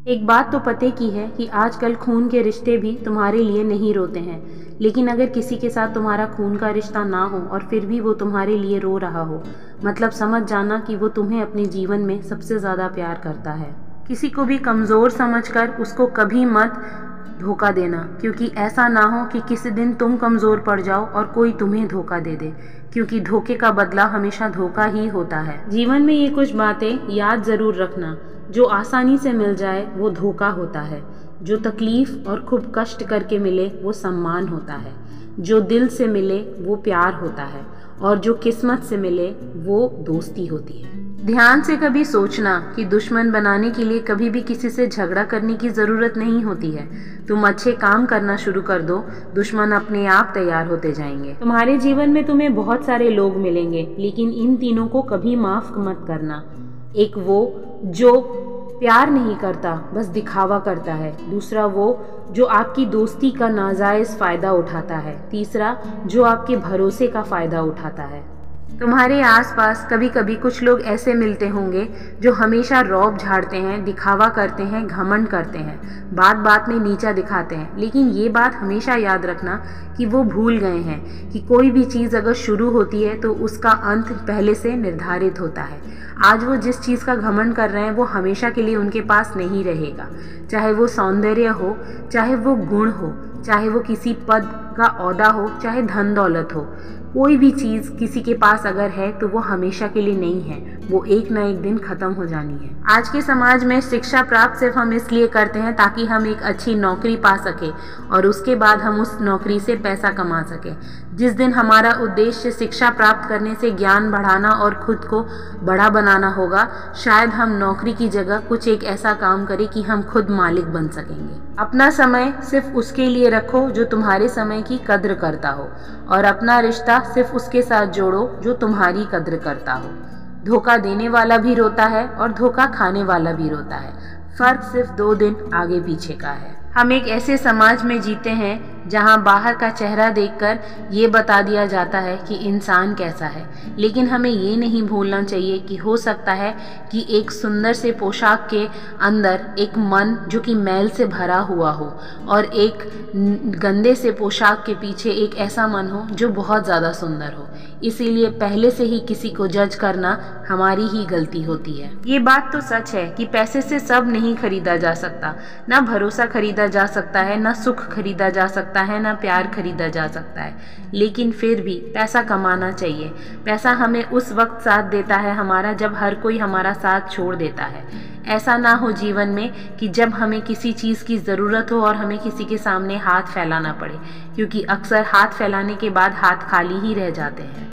एक बात तो पते की है कि आजकल खून के रिश्ते भी तुम्हारे लिए नहीं रोते हैं, लेकिन अगर किसी के साथ तुम्हारा खून का रिश्ता ना हो और फिर भी वो तुम्हारे लिए रो रहा हो, मतलब समझ जाना कि वो तुम्हें अपने जीवन में सबसे ज़्यादा प्यार करता है। किसी को भी कमज़ोर समझकर उसको कभी मत धोखा देना, क्योंकि ऐसा ना हो कि किसी दिन तुम कमज़ोर पड़ जाओ और कोई तुम्हें धोखा दे दे, क्योंकि धोखे का बदला हमेशा धोखा ही होता है। जीवन में ये कुछ बातें याद ज़रूर रखना, जो आसानी से मिल जाए वो धोखा होता है, जो तकलीफ़ और खूब कष्ट करके मिले वो सम्मान होता है, जो दिल से मिले वो प्यार होता है, और जो किस्मत से मिले वो दोस्ती होती है। ध्यान से कभी सोचना कि दुश्मन बनाने के लिए कभी भी किसी से झगड़ा करने की ज़रूरत नहीं होती है। तुम अच्छे काम करना शुरू कर दो, दुश्मन अपने आप तैयार होते जाएंगे। तुम्हारे जीवन में तुम्हें बहुत सारे लोग मिलेंगे, लेकिन इन तीनों को कभी माफ़ मत करना। एक वो जो प्यार नहीं करता, बस दिखावा करता है। दूसरा वो जो आपकी दोस्ती का नाजायज़ फ़ायदा उठाता है। तीसरा जो आपके भरोसे का फ़ायदा उठाता है। तुम्हारे आसपास कभी कभी कुछ लोग ऐसे मिलते होंगे जो हमेशा रौब झाड़ते हैं, दिखावा करते हैं, घमंड करते हैं, बात बात में नीचा दिखाते हैं। लेकिन ये बात हमेशा याद रखना कि वो भूल गए हैं कि कोई भी चीज़ अगर शुरू होती है तो उसका अंत पहले से निर्धारित होता है। आज वो जिस चीज़ का घमंड कर रहे हैं वो हमेशा के लिए उनके पास नहीं रहेगा, चाहे वो सौंदर्य हो, चाहे वो गुण हो, चाहे वो किसी पद का ओहदा हो, चाहे धन दौलत हो। कोई भी चीज़ किसी के पास अगर है तो वो हमेशा के लिए नहीं है, वो एक ना एक दिन ख़त्म हो जानी है। आज के समाज में शिक्षा प्राप्त सिर्फ हम इसलिए करते हैं ताकि हम एक अच्छी नौकरी पा सकें और उसके बाद हम उस नौकरी से पैसा कमा सकें। जिस दिन हमारा उद्देश्य शिक्षा प्राप्त करने से ज्ञान बढ़ाना और खुद को बड़ा बनाना होगा, शायद हम नौकरी की जगह कुछ एक ऐसा काम करें कि हम खुद मालिक बन सकेंगे। अपना समय सिर्फ उसके लिए रखो जो तुम्हारे समय की कद्र करता हो, और अपना रिश्ता सिर्फ उसके साथ जोड़ो जो तुम्हारी कद्र करता हो। धोखा देने वाला भी रोता है और धोखा खाने वाला भी रोता है, फर्क सिर्फ 2 दिन आगे पीछे का है। हम एक ऐसे समाज में जीते हैं जहां बाहर का चेहरा देखकर ये बता दिया जाता है कि इंसान कैसा है, लेकिन हमें ये नहीं भूलना चाहिए कि हो सकता है कि एक सुंदर से पोशाक के अंदर एक मन जो कि मैल से भरा हुआ हो, और एक गंदे से पोशाक के पीछे एक ऐसा मन हो जो बहुत ज़्यादा सुंदर हो। इसीलिए पहले से ही किसी को जज करना हमारी ही गलती होती है। ये बात तो सच है कि पैसे से सब नहीं खरीदा जा सकता, ना भरोसा खरीदा जा सकता है, ना सुख खरीदा जा सकता है, ना प्यार खरीदा जा सकता है, लेकिन फिर भी पैसा कमाना चाहिए। पैसा हमें उस वक्त साथ देता है हमारा जब हर कोई हमारा साथ छोड़ देता है। ऐसा ना हो जीवन में कि जब हमें किसी चीज़ की ज़रूरत हो और हमें किसी के सामने हाथ फैलाना पड़े, क्योंकि अक्सर हाथ फैलाने के बाद हाथ खाली ही रह जाते हैं।